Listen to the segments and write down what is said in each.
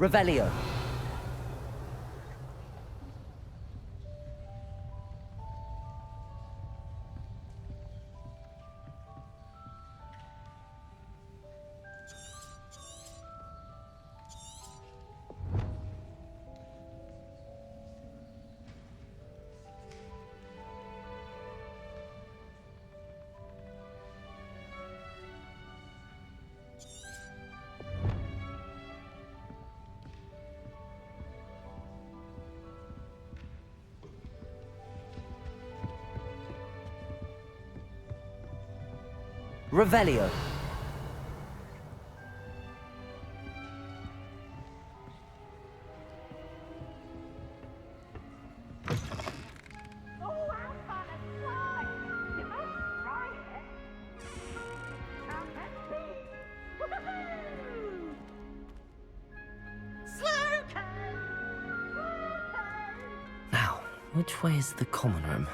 Revelio. Revelio. Now, which way is the common room?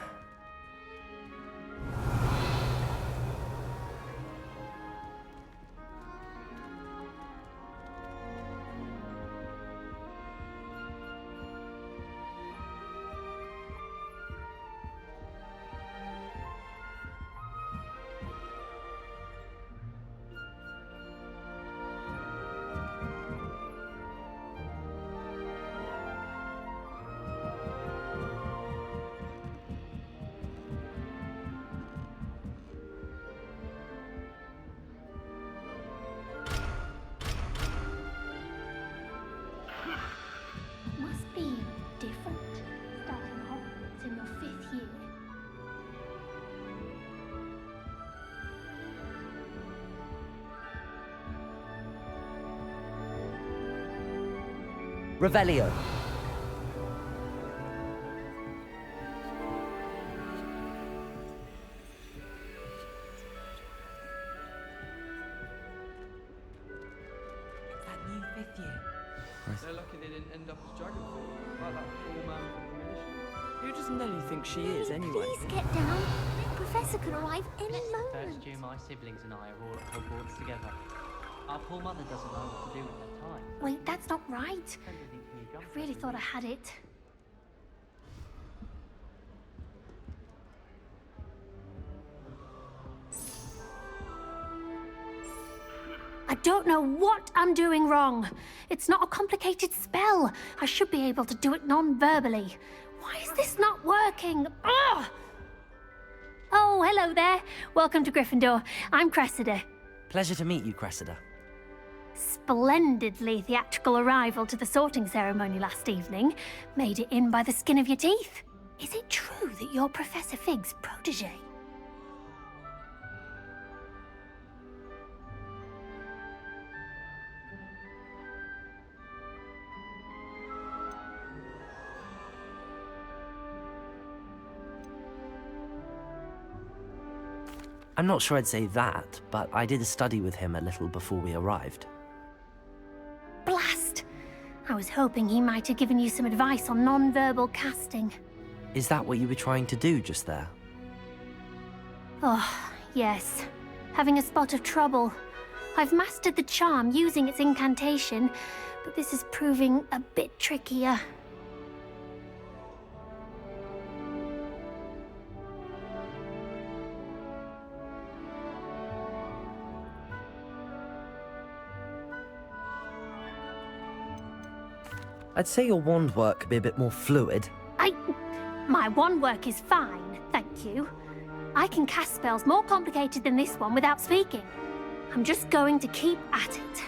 Must be different starting Hogwarts in your 5th year. Revelio. That new 5th year. They're lucky they didn't end up as dragon food, like that poor man from the mission. Who does Nelly think she is, anyway? Please get down. The professor could arrive any moment. First year, my siblings and I are all at Hogwarts together. Our poor mother doesn't know what to do with her time. Wait, that's not right. Everything can be done I really thought I had it. I don't know what I'm doing wrong. It's not a complicated spell. I should be able to do it non-verbally. Why is this not working? Ugh! Oh, hello there. Welcome to Gryffindor. I'm Cressida. Pleasure to meet you, Cressida. Splendidly theatrical arrival to the sorting ceremony last evening. Made it in by the skin of your teeth. Is it true that you're Professor Fig's protege? I'm not sure I'd say that, but I did study with him a little before we arrived. Blast! I was hoping he might have given you some advice on non-verbal casting. Is that what you were trying to do just there? Oh, yes. Having a spot of trouble. I've mastered the charm using its incantation, but this is proving a bit trickier. I'd say your wand work could be a bit more fluid. My wand work is fine, thank you. I can cast spells more complicated than this one without speaking. I'm just going to keep at it.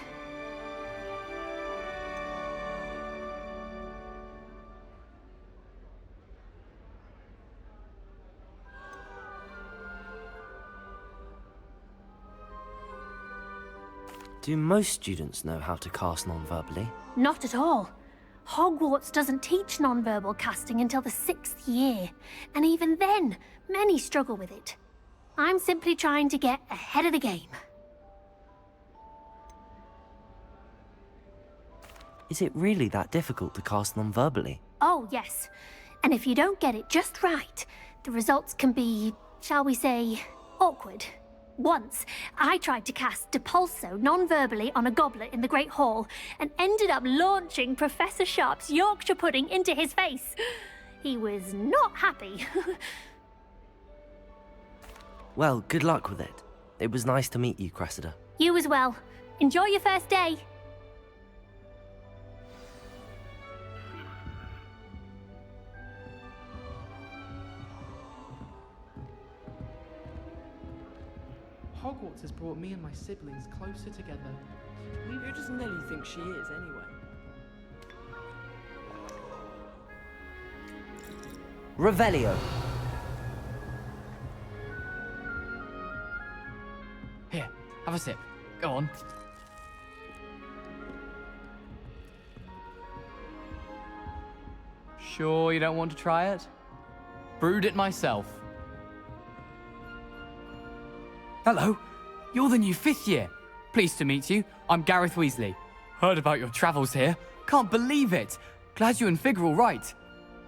Do most students know how to cast non-verbally? Not at all. Hogwarts doesn't teach non-verbal casting until the 6th year, and even then, many struggle with it. I'm simply trying to get ahead of the game. Is it really that difficult to cast non-verbally? Oh, yes. And if you don't get it just right, the results can be, shall we say, awkward. Once, I tried to cast Depulso non-verbally on a goblet in the Great Hall and ended up launching Professor Sharp's Yorkshire pudding into his face. He was not happy. Well, good luck with it. It was nice to meet you, Cressida. You as well. Enjoy your first day. Hogwarts has brought me and my siblings closer together. Who does Nellie think she is, anyway? Revelio. Here, have a sip. Go on. Sure you don't want to try it? Brewed it myself. Hello, you're the new 5th year. Pleased to meet you. I'm Gareth Weasley. Heard about your travels here. Can't believe it. Glad you and Fig are all right.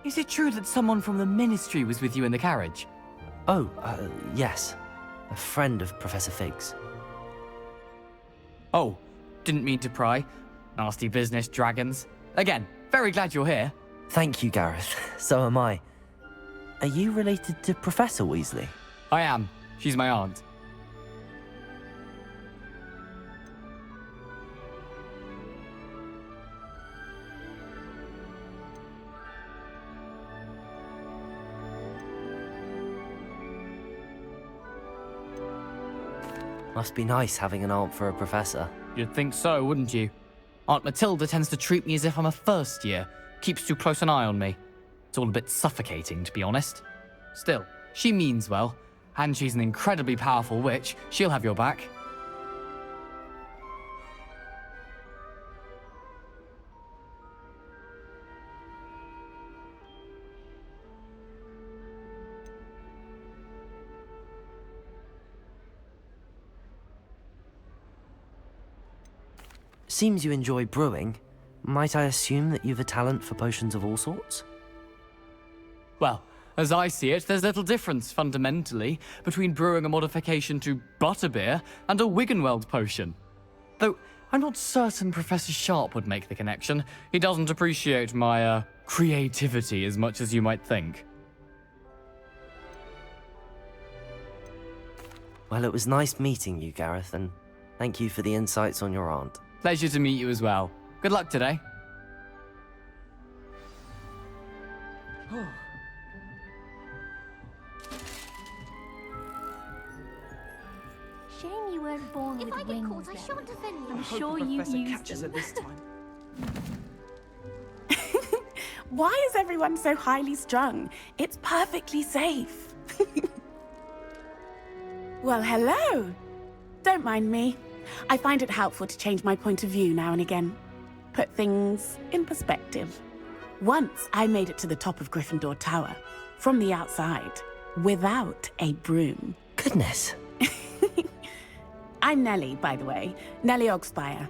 Is it true that someone from the Ministry was with you in the carriage? Oh, yes. A friend of Professor Fig's. Oh, didn't mean to pry. Nasty business, dragons. Again, very glad you're here. Thank you, Gareth. So am I. Are you related to Professor Weasley? I am. She's my aunt. Must be nice having an aunt for a professor. You'd think so, wouldn't you? Aunt Matilda tends to treat me as if I'm a first year. Keeps too close an eye on me. It's all a bit suffocating, to be honest. Still, she means well. And she's an incredibly powerful witch. She'll have your back. Seems you enjoy brewing. Might I assume that you've a talent for potions of all sorts? Well, as I see it, there's little difference, fundamentally, between brewing a modification to butterbeer and a Wiggenweld potion. Though, I'm not certain Professor Sharp would make the connection. He doesn't appreciate my, creativity as much as you might think. Well, it was nice meeting you, Gareth, and thank you for the insights on your aunt. Pleasure to meet you as well. Good luck today. Shame you weren't born with If I get wings. caught, I shan't defend you. I'm Hope sure the you professor used catches them. it this time. Why is everyone so highly strung? It's perfectly safe. Well, hello. Don't mind me. I find it helpful to change my point of view now and again. Put things in perspective. Once I made it to the top of Gryffindor Tower, from the outside, without a broom. Goodness. I'm Nellie, by the way. Nellie Ogspire.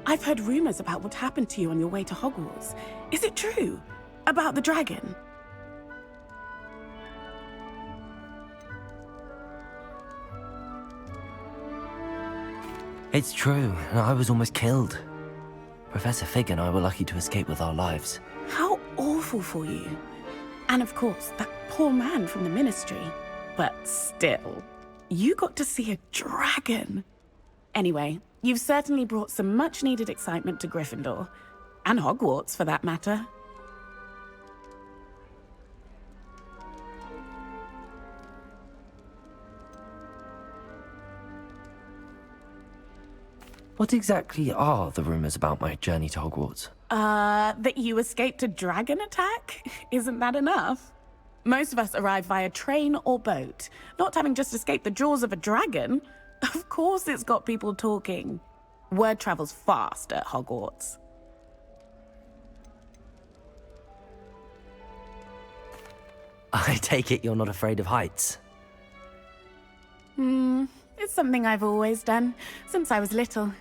I've heard rumors about what happened to you on your way to Hogwarts. Is it true? About the dragon? It's true, and I was almost killed. Professor Fig and I were lucky to escape with our lives. How awful for you. And of course, that poor man from the Ministry. But still, you got to see a dragon. Anyway, you've certainly brought some much-needed excitement to Gryffindor. And Hogwarts, for that matter. What exactly are the rumors about my journey to Hogwarts? That you escaped a dragon attack? Isn't that enough? Most of us arrive via train or boat, not having just escaped the jaws of a dragon. Of course it's got people talking. Word travels fast at Hogwarts. I take it you're not afraid of heights. It's something I've always done, since I was little.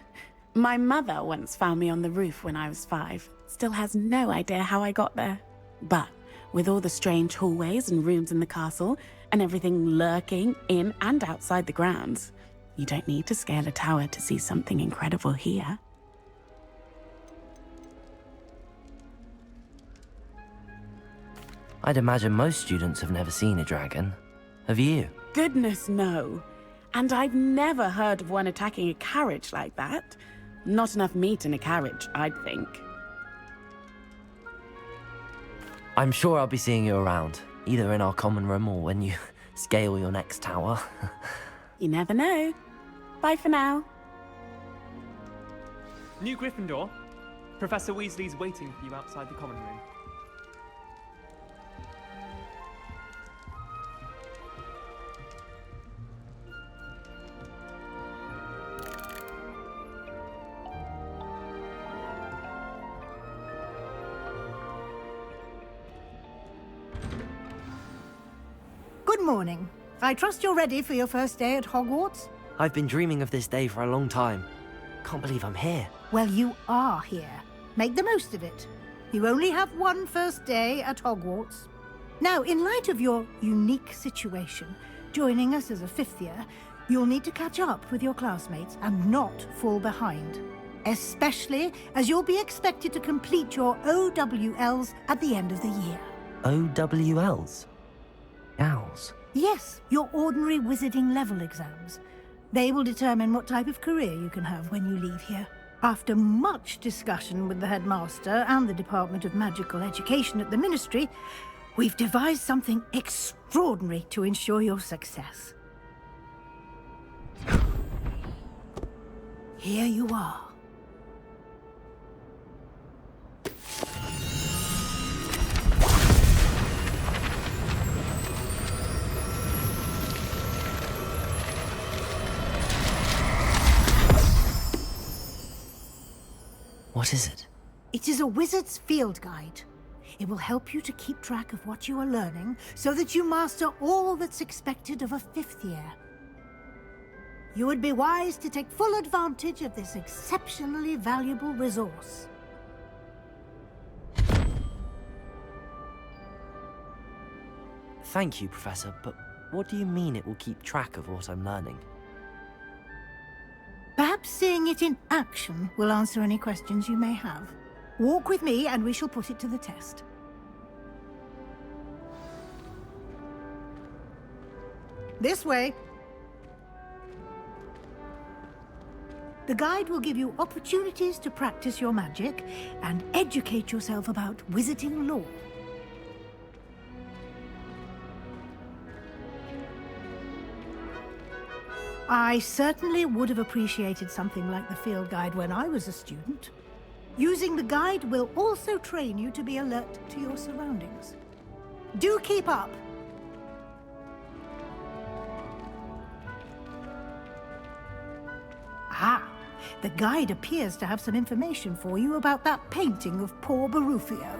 My mother once found me on the roof when I was 5. Still has no idea how I got there. But with all the strange hallways and rooms in the castle, and everything lurking in and outside the grounds, You don't need to scale a tower to see something incredible here. I'd imagine most students have never seen a dragon. Have you? Goodness, no. And I've never heard of one attacking a carriage like that. Not enough meat in a carriage, I'd think. I'm sure I'll be seeing you around, either in our common room or when you scale your next tower. You never know. Bye for now. New Gryffindor. Professor Weasley's waiting for you outside the common room. Good morning. I trust you're ready for your first day at Hogwarts? I've been dreaming of this day for a long time. Can't believe I'm here. Well, you are here. Make the most of it. You only have one first day at Hogwarts. Now, in light of your unique situation, joining us as a fifth year, you'll need to catch up with your classmates and not fall behind. Especially as you'll be expected to complete your OWLs at the end of the year. OWLs? Owls? Yes, your ordinary wizarding level exams. They will determine what type of career you can have when you leave here. After much discussion with the headmaster and the Department of Magical Education at the Ministry, we've devised something extraordinary to ensure your success. Here you are. What is it? It is a wizard's field guide. It will help you to keep track of what you are learning so that you master all that's expected of a fifth year. You would be wise to take full advantage of this exceptionally valuable resource. Thank you, Professor, but what do you mean it will keep track of what I'm learning? Perhaps seeing it in action will answer any questions you may have. Walk with me and we shall put it to the test. This way. The guide will give you opportunities to practice your magic and educate yourself about wizarding lore. I certainly would have appreciated something like the field guide when I was a student. Using the guide will also train you to be alert to your surroundings. Do keep up! Ah, the guide appears to have some information for you about that painting of poor Barufio.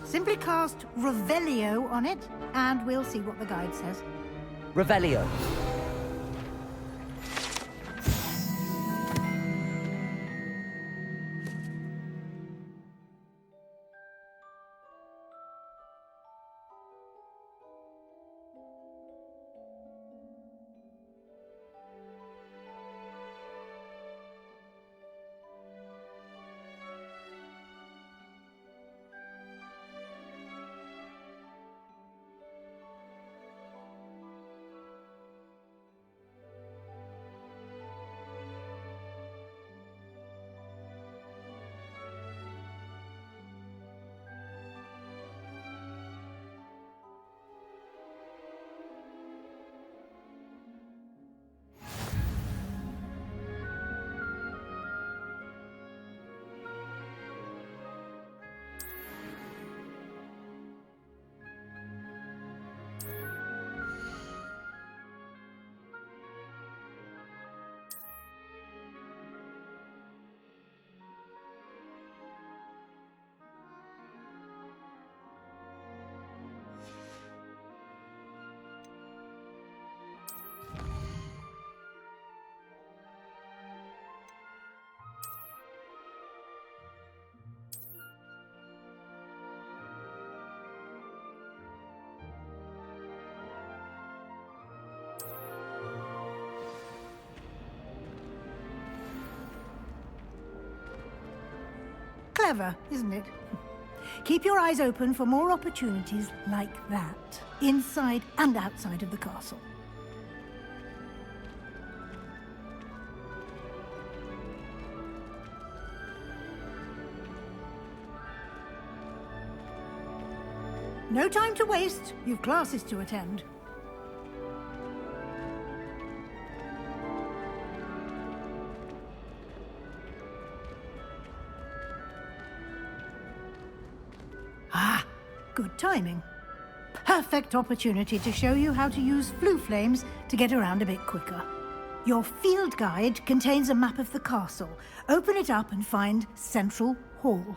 Simply cast Revelio on it, and we'll see what the guide says. Revelio. Clever, isn't it? Keep your eyes open for more opportunities like that, inside and outside of the castle. No time to waste. You've classes to attend. Ah, good timing. Perfect opportunity to show you how to use flue flames to get around a bit quicker. Your field guide contains a map of the castle. Open it up and find Central Hall.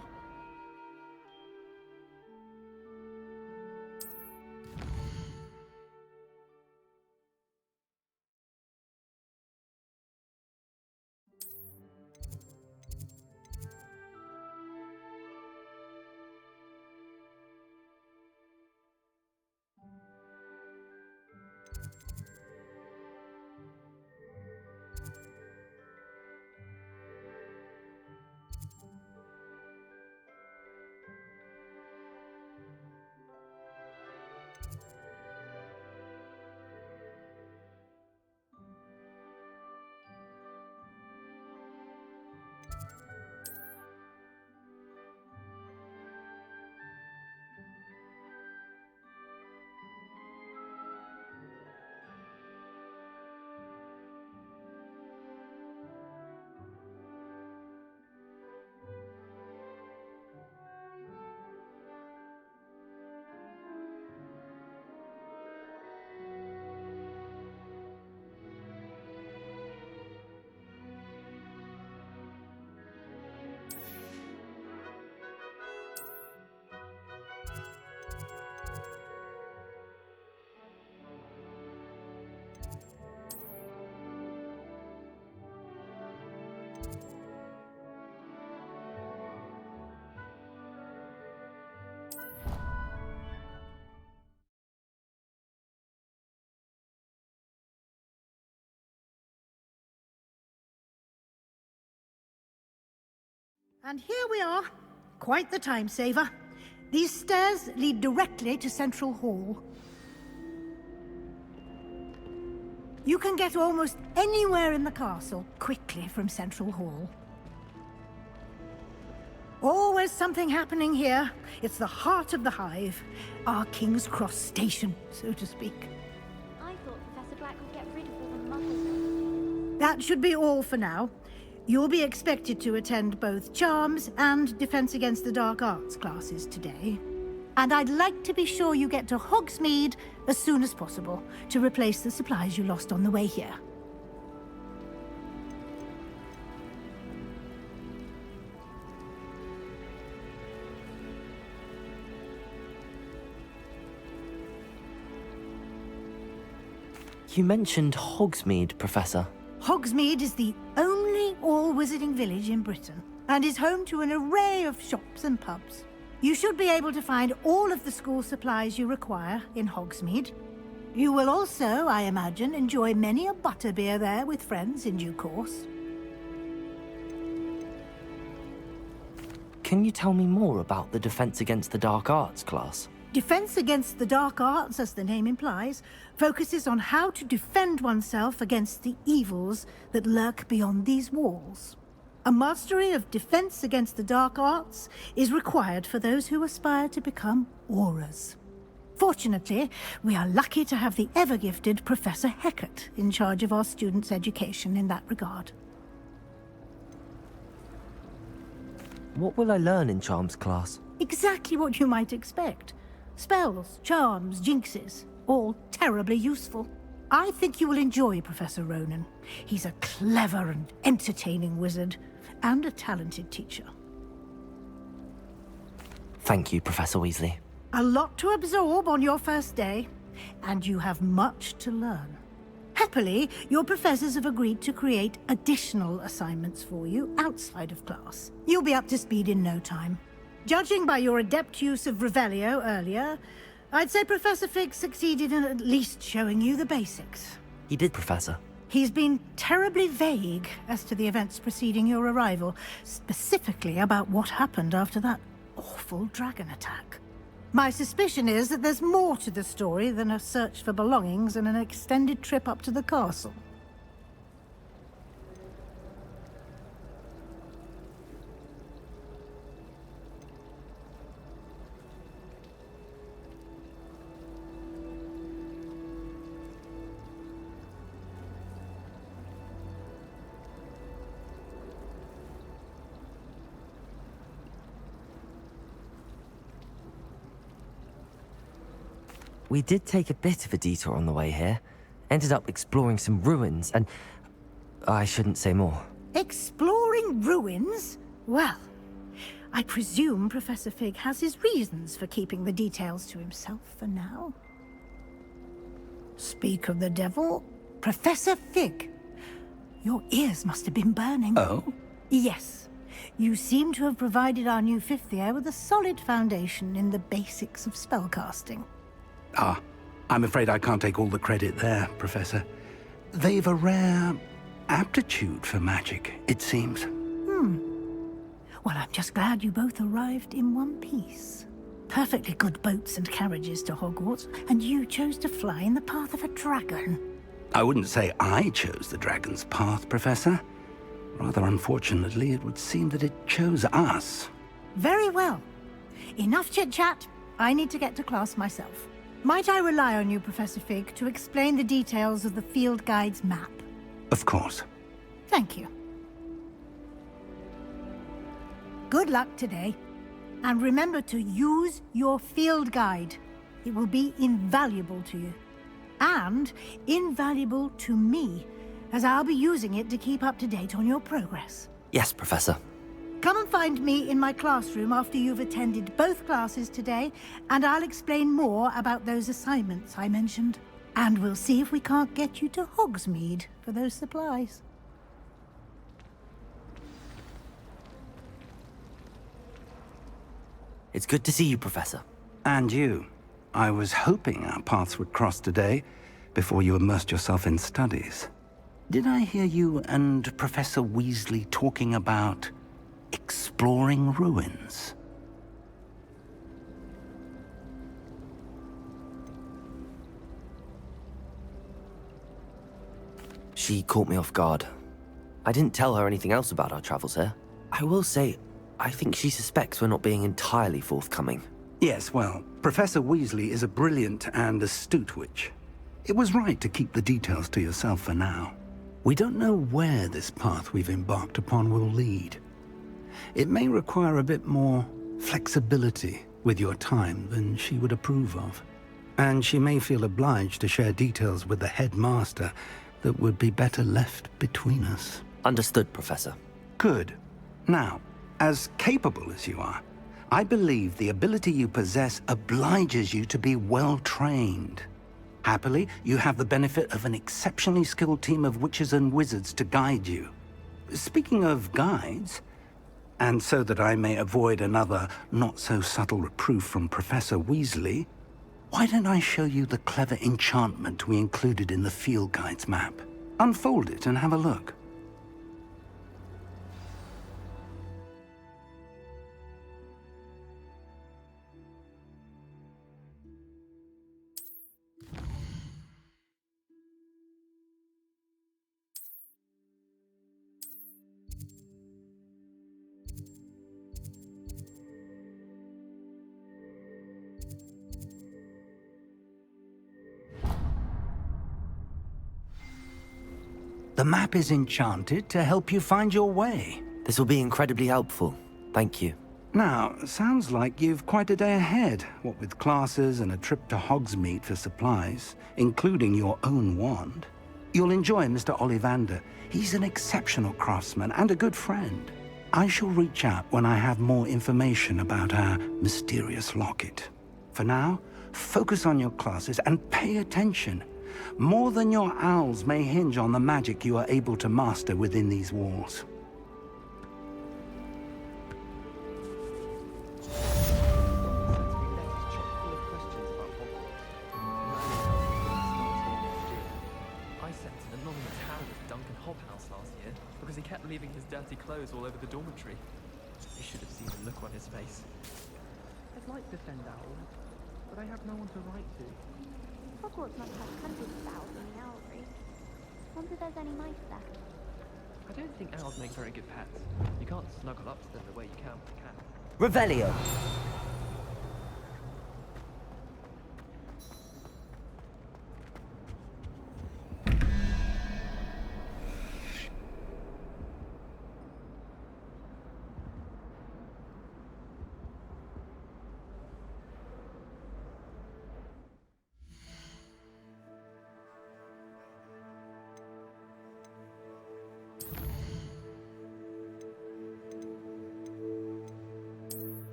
And here we are. Quite the time saver. These stairs lead directly to Central Hall. You can get almost anywhere in the castle quickly from Central Hall. Always something happening here. It's the heart of the hive. Our King's Cross station, so to speak. I thought Professor Black would get rid of all the muggles. That should be all for now. You'll be expected to attend both Charms and Defense Against the Dark Arts classes today. And I'd like to be sure you get to Hogsmeade as soon as possible to replace the supplies you lost on the way here. You mentioned Hogsmeade, Professor. Hogsmeade is the only all-wizarding village in Britain and is home to an array of shops and pubs. You should be able to find all of the school supplies you require in Hogsmeade. You will also, I imagine, enjoy many a butterbeer there with friends in due course. Can you tell me more about the Defense Against the Dark Arts class? Defense Against the Dark Arts, as the name implies, focuses on how to defend oneself against the evils that lurk beyond these walls. A mastery of Defense Against the Dark Arts is required for those who aspire to become Aurors. Fortunately, we are lucky to have the ever-gifted Professor Hecat in charge of our students' education in that regard. What will I learn in Charms class? Exactly what you might expect. Spells, charms, jinxes, all terribly useful. I think you will enjoy Professor Ronan. He's a clever and entertaining wizard, and a talented teacher. Thank you, Professor Weasley. A lot to absorb on your first day, and you have much to learn. Happily, your professors have agreed to create additional assignments for you outside of class. You'll be up to speed in no time. Judging by your adept use of Revelio earlier, I'd say Professor Fig succeeded in at least showing you the basics. He did, Professor. He's been terribly vague as to the events preceding your arrival, specifically about what happened after that awful dragon attack. My suspicion is that there's more to the story than a search for belongings and an extended trip up to the castle. We did take a bit of a detour on the way here. Ended up exploring some ruins and... I shouldn't say more. Exploring ruins? Well, I presume Professor Fig has his reasons for keeping the details to himself for now. Speak of the devil, Professor Fig. Your ears must have been burning. Oh? Yes. You seem to have provided our new fifth year with a solid foundation in the basics of spellcasting. Ah, I'm afraid I can't take all the credit there, Professor. They've a rare aptitude for magic, it seems. Well, I'm just glad you both arrived in one piece. Perfectly good boats and carriages to Hogwarts, and you chose to fly in the path of a dragon. I wouldn't say I chose the dragon's path, Professor. Rather unfortunately, it would seem that it chose us. Very well. Enough chit-chat. I need to get to class myself. Might I rely on you, Professor Fig, to explain the details of the field guide's map? Of course. Thank you. Good luck today. And remember to use your field guide. It will be invaluable to you. And invaluable to me, as I'll be using it to keep up to date on your progress. Yes, Professor. Come and find me in my classroom after you've attended both classes today, and I'll explain more about those assignments I mentioned. And we'll see if we can't get you to Hogsmeade for those supplies. It's good to see you, Professor. And you. I was hoping our paths would cross today, before you immersed yourself in studies. Did I hear you and Professor Weasley talking about exploring ruins? She caught me off guard. I didn't tell her anything else about our travels here. I will say, I think she suspects we're not being entirely forthcoming. Yes, well, Professor Weasley is a brilliant and astute witch. It was right to keep the details to yourself for now. We don't know where this path we've embarked upon will lead. It may require a bit more flexibility with your time than she would approve of. And she may feel obliged to share details with the headmaster that would be better left between us. Understood, Professor. Good. Now, as capable as you are, I believe the ability you possess obliges you to be well-trained. Happily, you have the benefit of an exceptionally skilled team of witches and wizards to guide you. Speaking of guides, and so that I may avoid another not-so-subtle reproof from Professor Weasley, why don't I show you the clever enchantment we included in the field guide's map? Unfold it and have a look. The map is enchanted to help you find your way. This will be incredibly helpful. Thank you. Now, sounds like you've quite a day ahead, what with classes and a trip to Hogsmeade for supplies, including your own wand. You'll enjoy Mr. Ollivander. He's an exceptional craftsman and a good friend. I shall reach out when I have more information about our mysterious locket. For now, focus on your classes and pay attention. More than your owls may hinge on the magic you are able to master within these walls. I sense an anonymous hand here because he kept leaving his dirty clothes all over the dormitory. You should have seen the look on his face. I'd like to send Owl, but I have no one to write to. Hogwarts must have hundreds of owls in the owlry. Wonder if there's any mice left. I don't think owls make very good pets. You can't snuggle up to them the way you can with a cat. Revelio.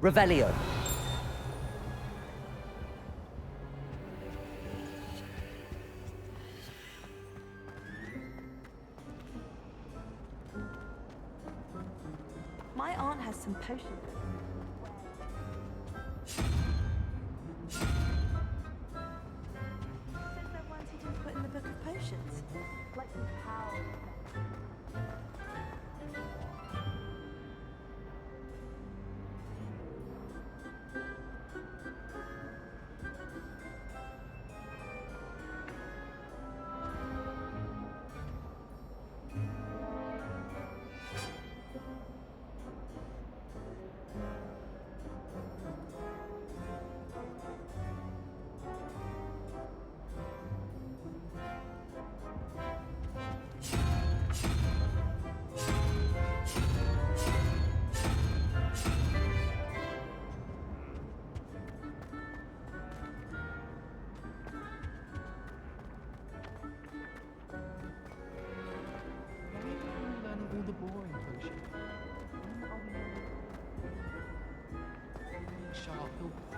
Revelio. My aunt has some potions. Says they're ones he didn't put in the book of potions. Like some power.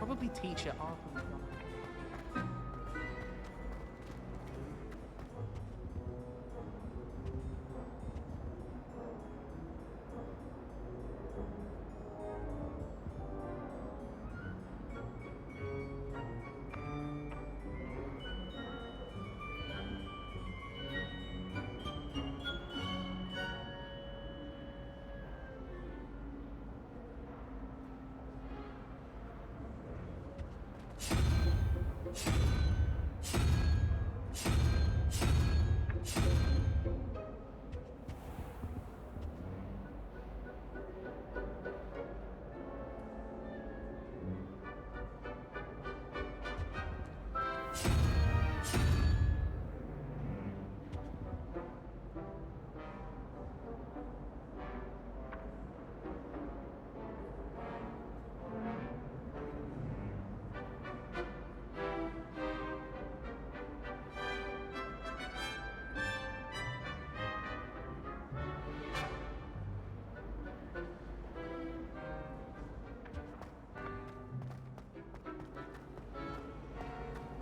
probably teach it after we've done.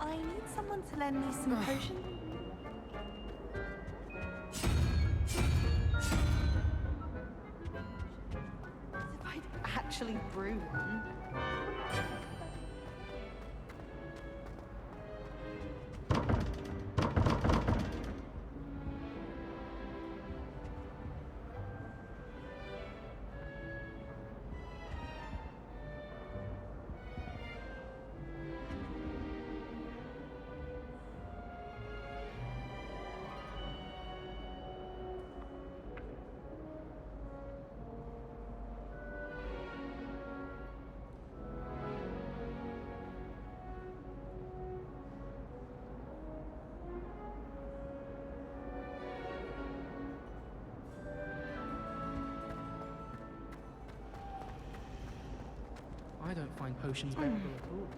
I need someone to lend me some potions. If I'd actually brew one. I don't find potions bearable at all.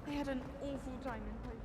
I had an awful time in potions.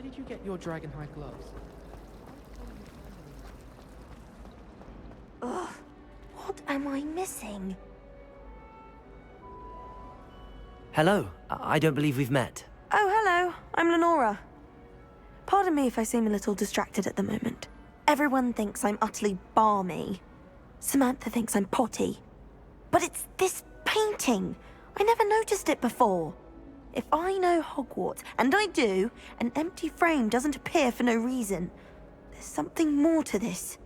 where did you get your dragonhide gloves? Ugh, what am I missing? Hello, I don't believe we've met. Oh, hello, I'm Lenora. Pardon me if I seem a little distracted at the moment. Everyone thinks I'm utterly balmy. Samantha thinks I'm potty. But it's this painting. I never noticed it before. If I know Hogwarts, and I do, an empty frame doesn't appear for no reason. There's something more to this.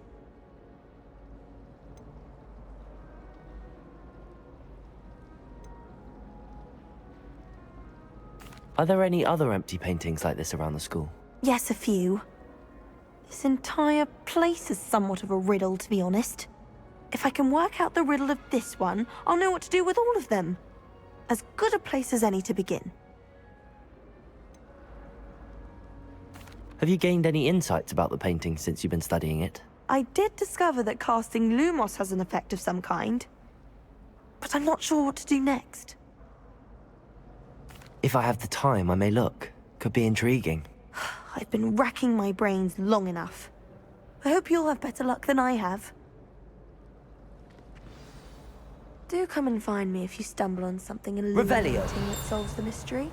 Are there any other empty paintings like this around the school? Yes, a few. This entire place is somewhat of a riddle, to be honest. If I can work out the riddle of this one, I'll know what to do with all of them. As good a place as any to begin. Have you gained any insights about the painting since you've been studying it? I did discover that casting Lumos has an effect of some kind. But I'm not sure what to do next. If I have the time, I may look. Could be intriguing. I've been racking my brains long enough. I hope you'll have better luck than I have. Do come and find me if you stumble on something illuminating that solves the mystery.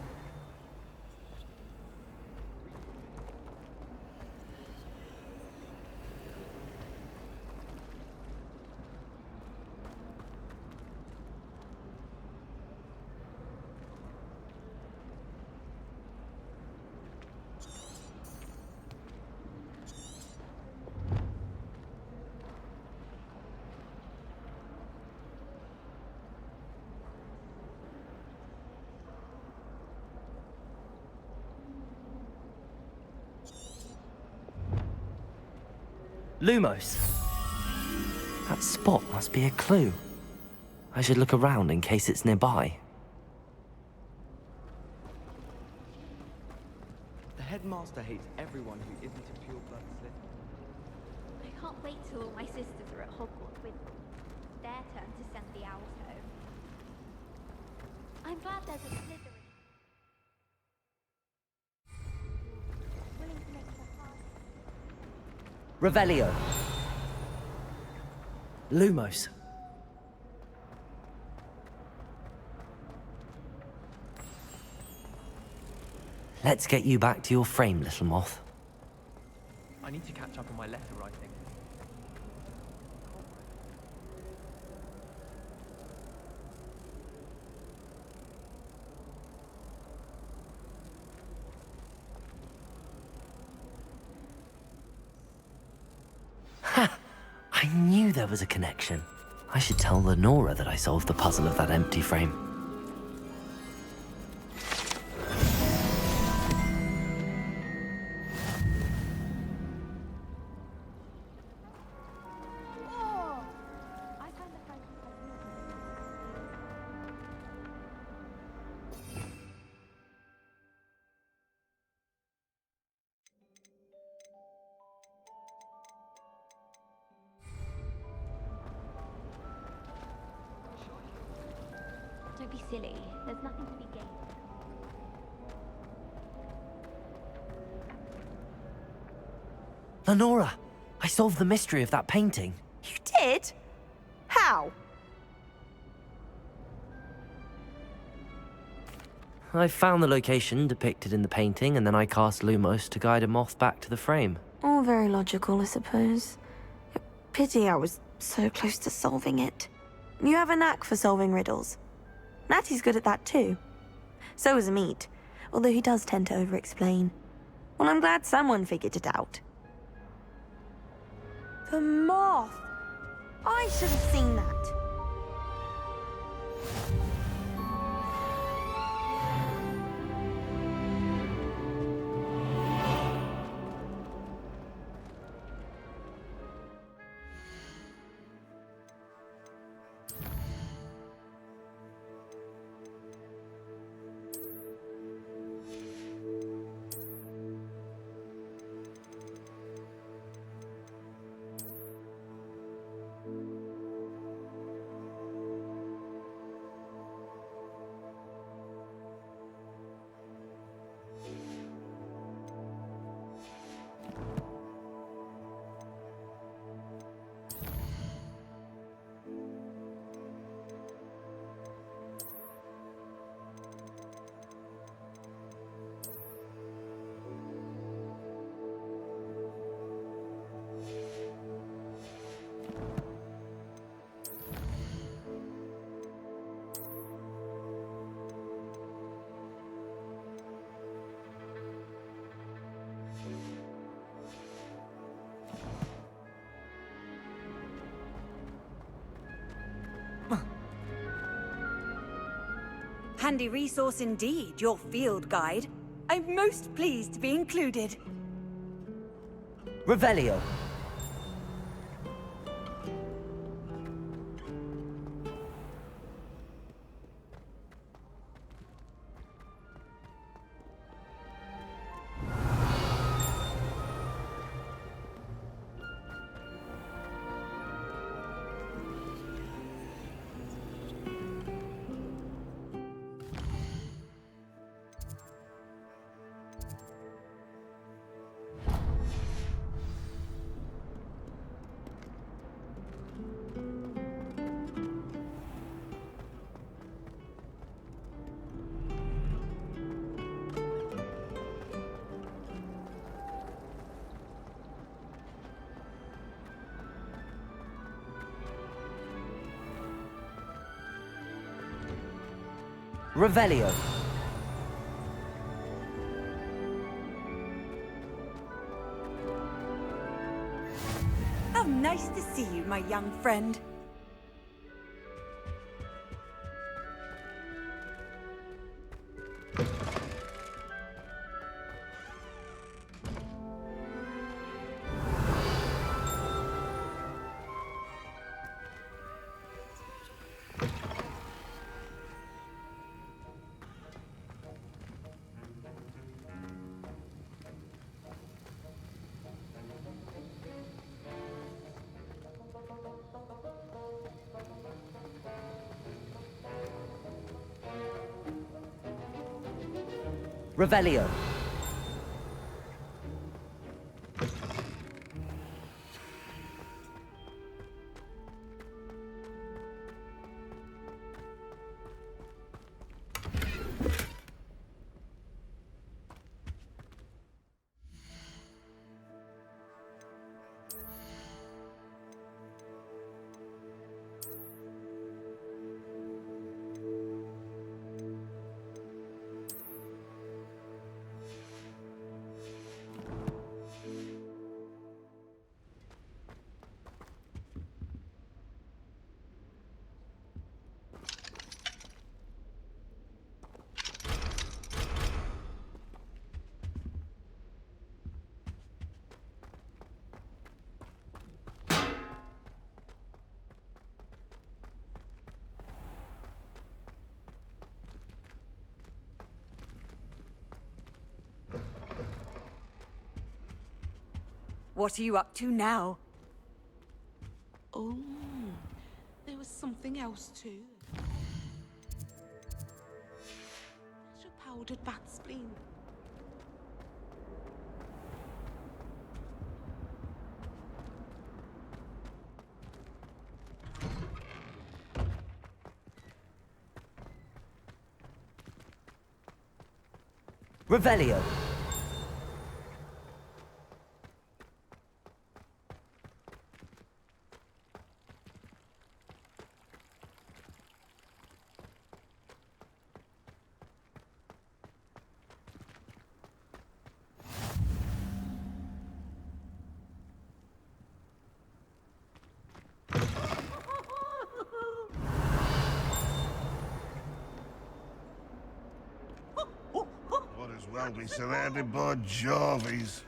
Lumos. That spot must be a clue. I should look around in case it's nearby. The headmaster hates everyone who isn't a pure-blood Slytherin. I can't wait till all my sisters are at Hogwarts with their turn to send the owls home. I'm glad there's a Slytherin willing to make the hard. Revelio. Lumos. Let's get you back to your frame, little moth. I need to catch up on my letter writing. Ha! I knew there was a connection. I should tell Lenora that I solved the puzzle of that empty frame. Don't be silly. There's nothing to be gained. Lenora, I solved the mystery of that painting. You did? How? I found the location depicted in the painting, and then I cast Lumos to guide a moth back to the frame. All very logical, I suppose. Pity I was so close to solving it. You have a knack for solving riddles. Natty's good at that too. So is Amit, although he does tend to over-explain. Well, I'm glad someone figured it out. The moth! I should have seen that. Handy resource indeed, your field guide. I'm most pleased to be included. Revelio. Revelio. How nice to see you, my young friend. Revelio. What are you up to now? Oh, there was something else too. There's your powdered bat spleen. Revelio. Well, be surrounded by Jarvies.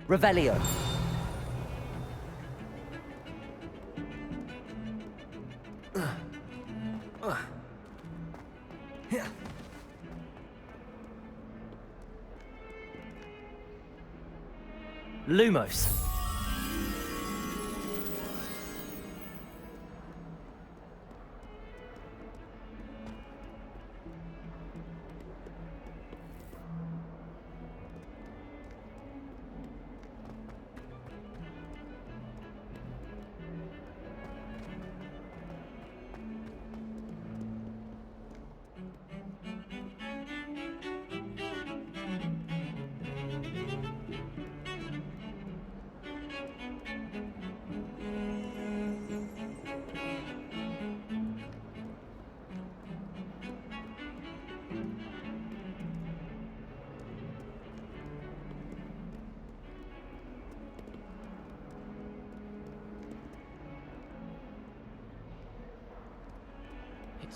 Revelio. Lumos.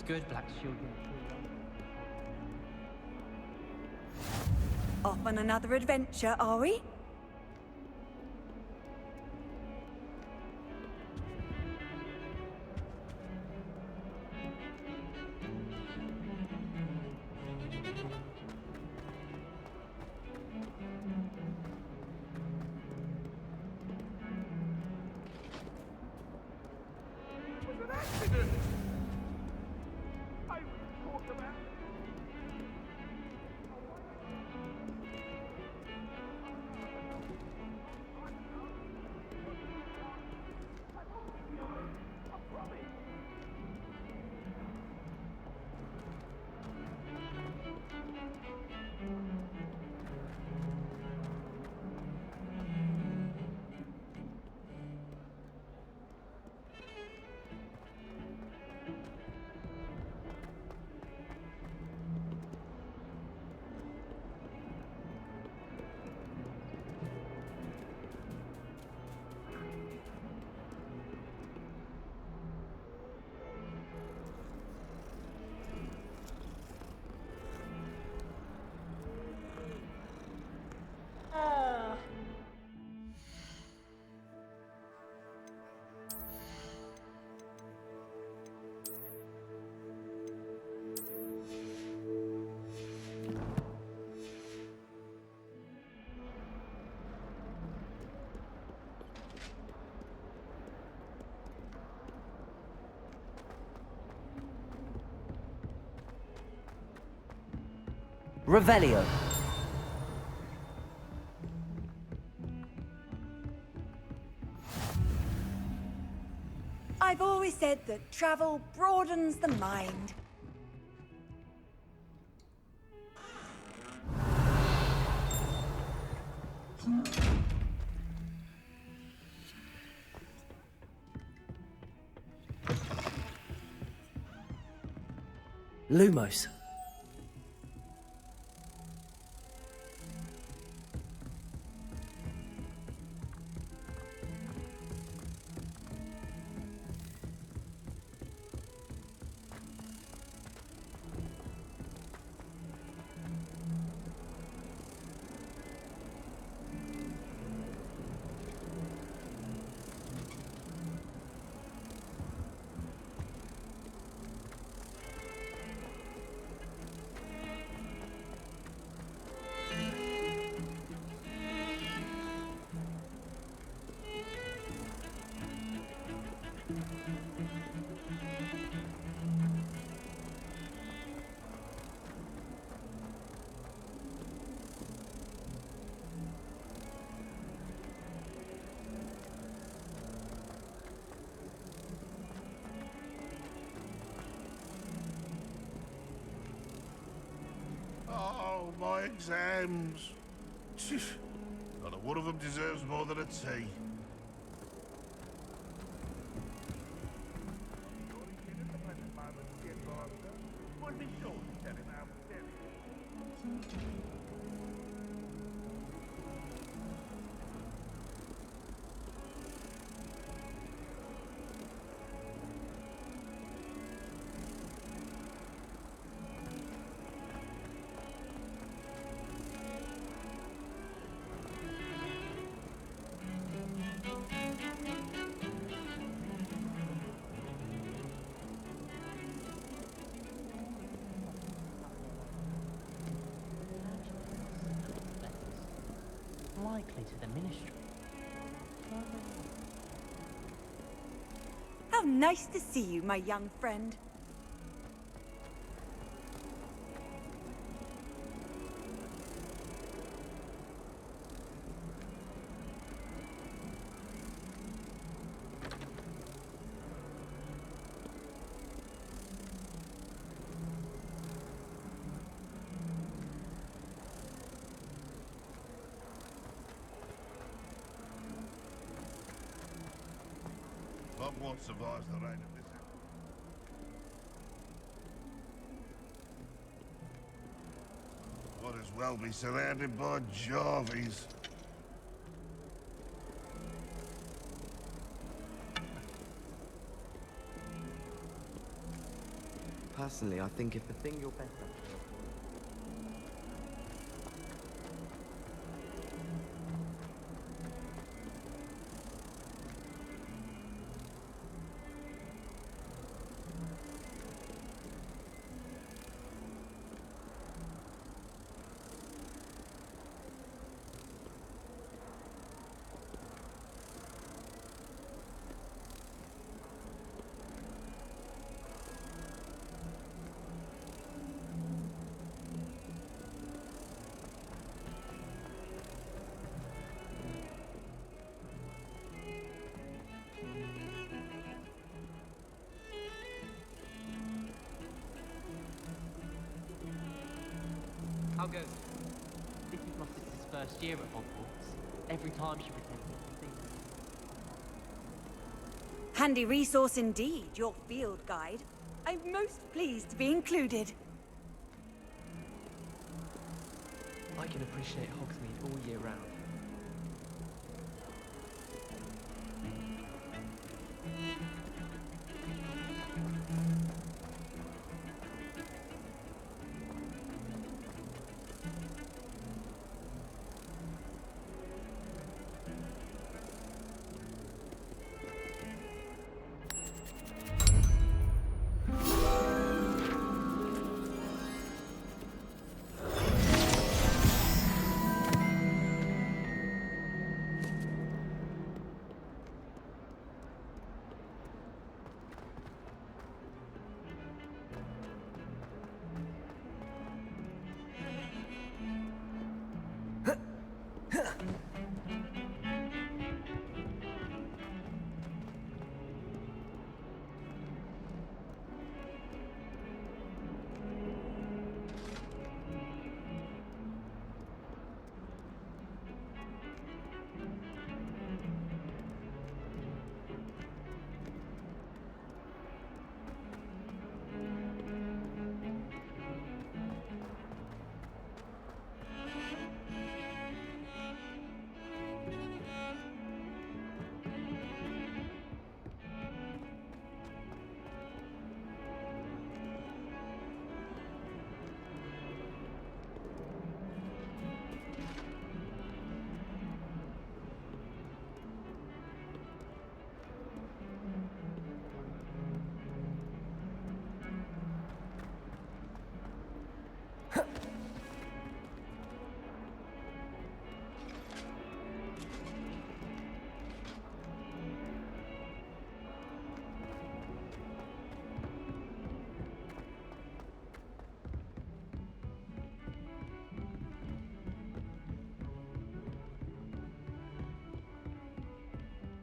It's good, Black Shield. Off on another adventure, are we? Revelio. I've always said that travel broadens the mind. Lumos. Oh, my exams. Not a one of them deserves more than a tea. Likely to the ministry. How nice to see you, my young friend. Hogwarts survives the reign of this. Might as well be surrounded by Jarvies. Personally, I think if the thing you're better at... How goes it? This is my sister's first year at Hogwarts. Every time she pretends something. Handy resource indeed, your field guide. I'm most pleased to be included. I can appreciate Hogsmeade all year round.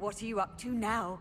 What are you up to now?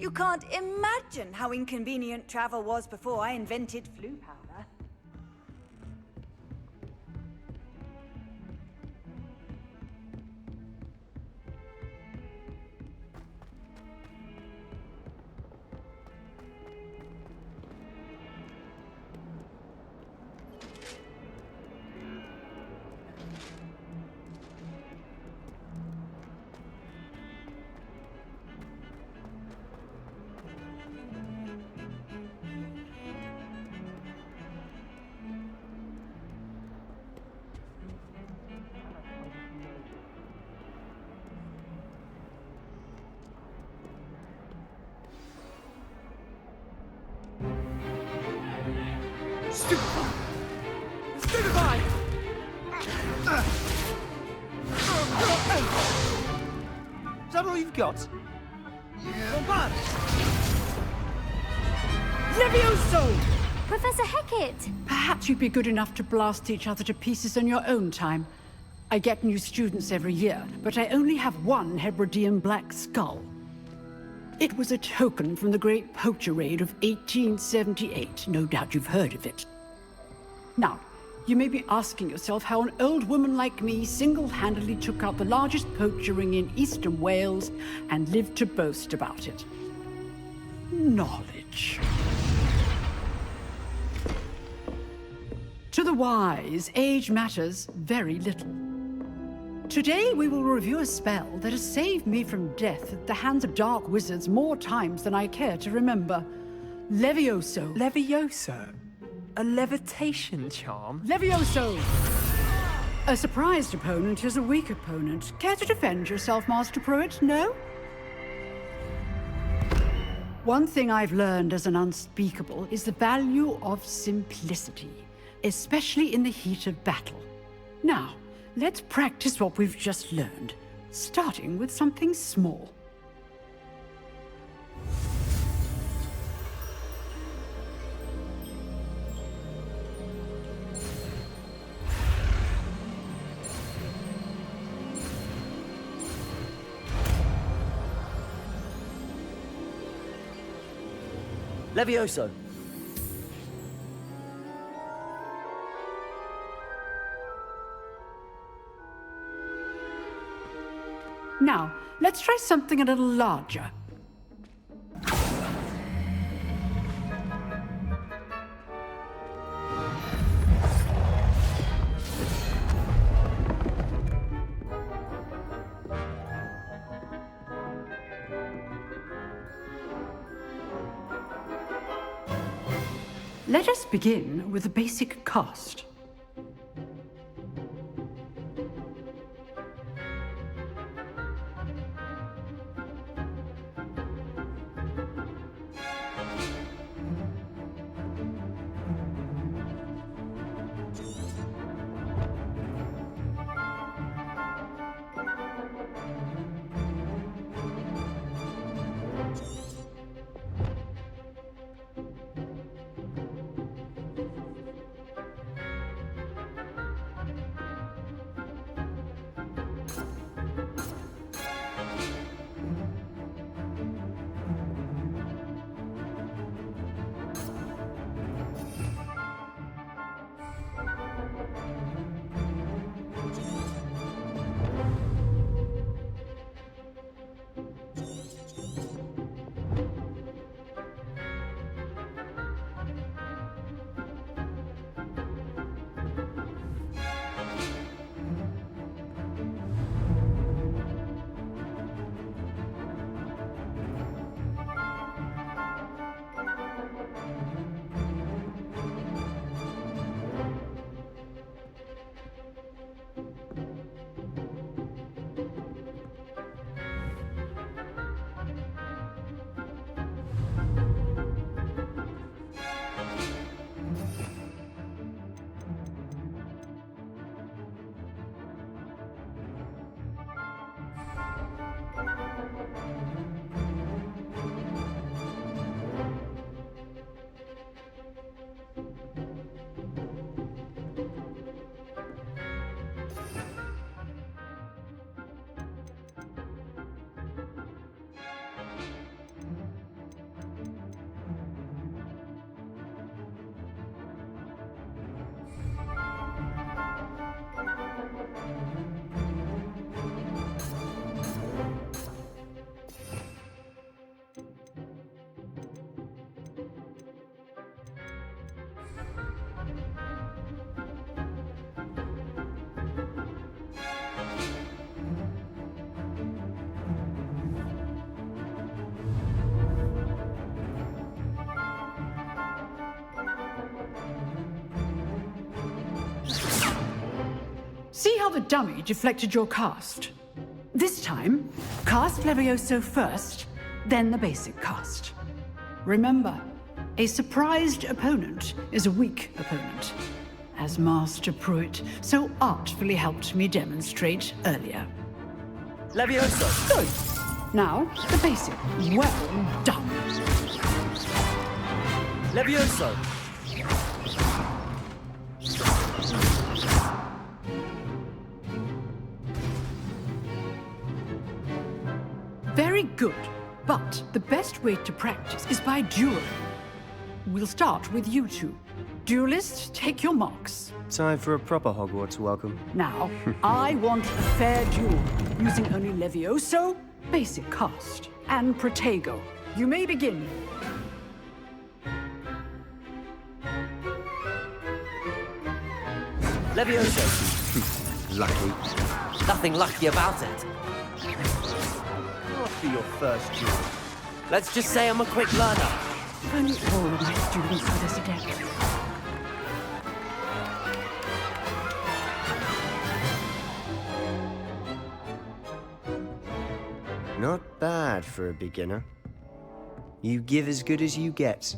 You can't imagine how inconvenient travel was before I invented flu powder. Stupefy! Is that all you've got? Bombard! Levioso! Professor Hecat! Perhaps you'd be good enough to blast each other to pieces in your own time. I get new students every year, but I only have one Hebridean black skull. It was a token from the Great Poacher Raid of 1878. No doubt you've heard of it. Now, you may be asking yourself how an old woman like me single-handedly took out the largest poacher ring in eastern Wales and lived to boast about it. Knowledge. To the wise, age matters very little. Today we will review a spell that has saved me from death at the hands of dark wizards more times than I care to remember. Levioso. Levioso? A levitation charm? Levioso! A surprised opponent is a weak opponent. Care to defend yourself, Master Pruitt? No? One thing I've learned as an unspeakable is the value of simplicity, especially in the heat of battle. Now, let's practice what we've just learned, starting with something small. Levioso! Now, let's try something a little larger. Let us begin with the basic cast. See how the dummy deflected your cast? This time, cast Levioso first, then the basic cast. Remember, a surprised opponent is a weak opponent. as Master Pruitt so artfully helped me demonstrate earlier. Levioso! Good. Now, the basic. Well done. Levioso! Very good. But the best way to practice is by dueling. We'll start with you two. Duelists, take your marks. Time for a proper Hogwarts welcome. Now, I want a fair duel, using only Levioso, basic cast, and Protego. You may begin. Levioso! Lucky. Nothing lucky about it. Must be your first duel. Let's just say I'm a quick learner. If only all of my students were this adept. Not bad for a beginner. You give as good as you get.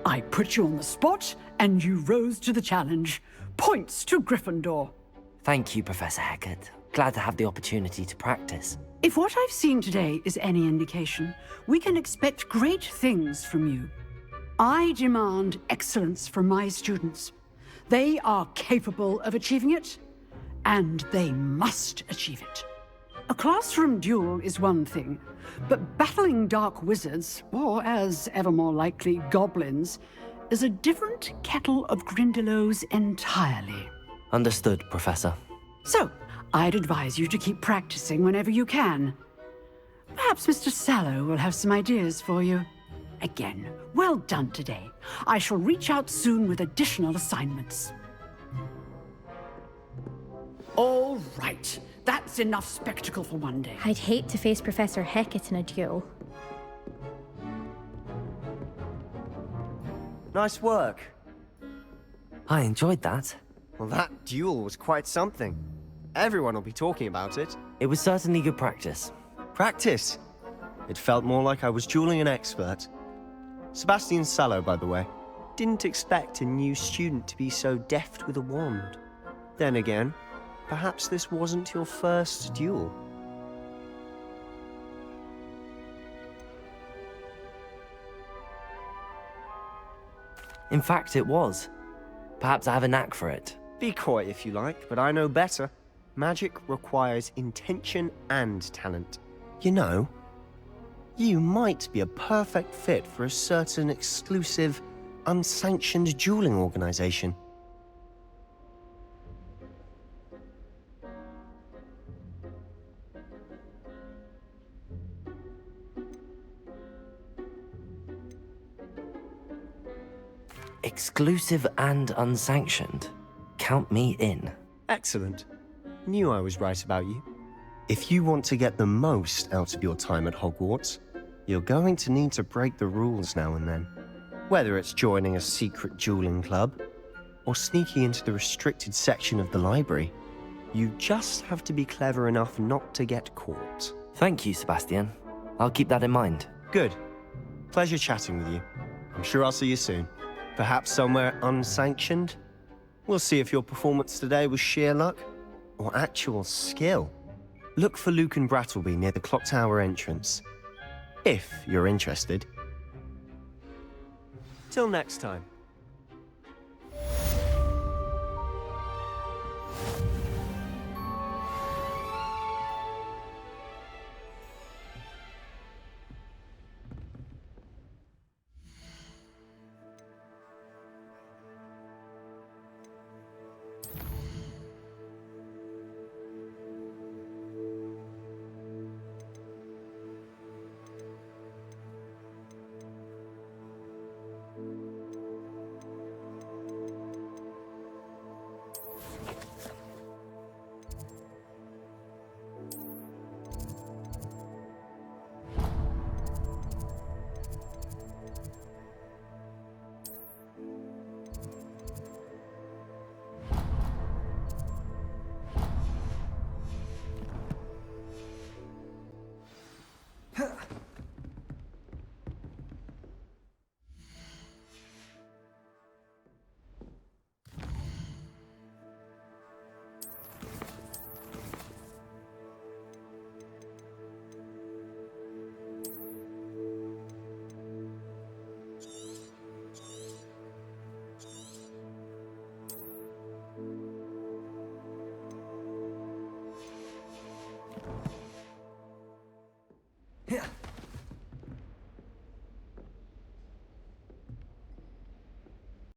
I put you on the spot, and you rose to the challenge. Points to Gryffindor. Thank you, Professor Hecat. Glad to have the opportunity to practice. If what I've seen today is any indication, we can expect great things from you. I demand excellence from my students. They are capable of achieving it, and they must achieve it. A classroom duel is one thing, but battling dark wizards, or as ever more likely, goblins, is a different kettle of Grindylows entirely. Understood, Professor. So, I'd advise you to keep practicing whenever you can. Perhaps Mr. Sallow will have some ideas for you. Again, well done today. I shall reach out soon with additional assignments. All right. That's enough spectacle for one day. I'd hate to face Professor Hecat in a duel. Nice work. I enjoyed that. Well, that duel was quite something. Everyone will be talking about it. It was certainly good practice. Practice? It felt more like I was dueling an expert. Sebastian Sallow, by the way. Didn't expect a new student to be so deft with a wand. Then again, perhaps this wasn't your first duel. In fact, it was. Perhaps I have a knack for it. Be coy if you like, but I know better. Magic requires intention and talent. You know, you might be a perfect fit for a certain exclusive, unsanctioned dueling organization. Exclusive and unsanctioned. Count me in. Excellent. Knew I was right about you. If you want to get the most out of your time at Hogwarts, you're going to need to break the rules now and then. Whether it's joining a secret dueling club, or sneaking into the restricted section of the library, you just have to be clever enough not to get caught. Thank you, Sebastian. I'll keep that in mind. Good. Pleasure chatting with you. I'm sure I'll see you soon. Perhaps somewhere unsanctioned? We'll see if your performance today was sheer luck or actual skill. Look for Luke and Brattleby near the clock tower entrance, if you're interested. Till next time.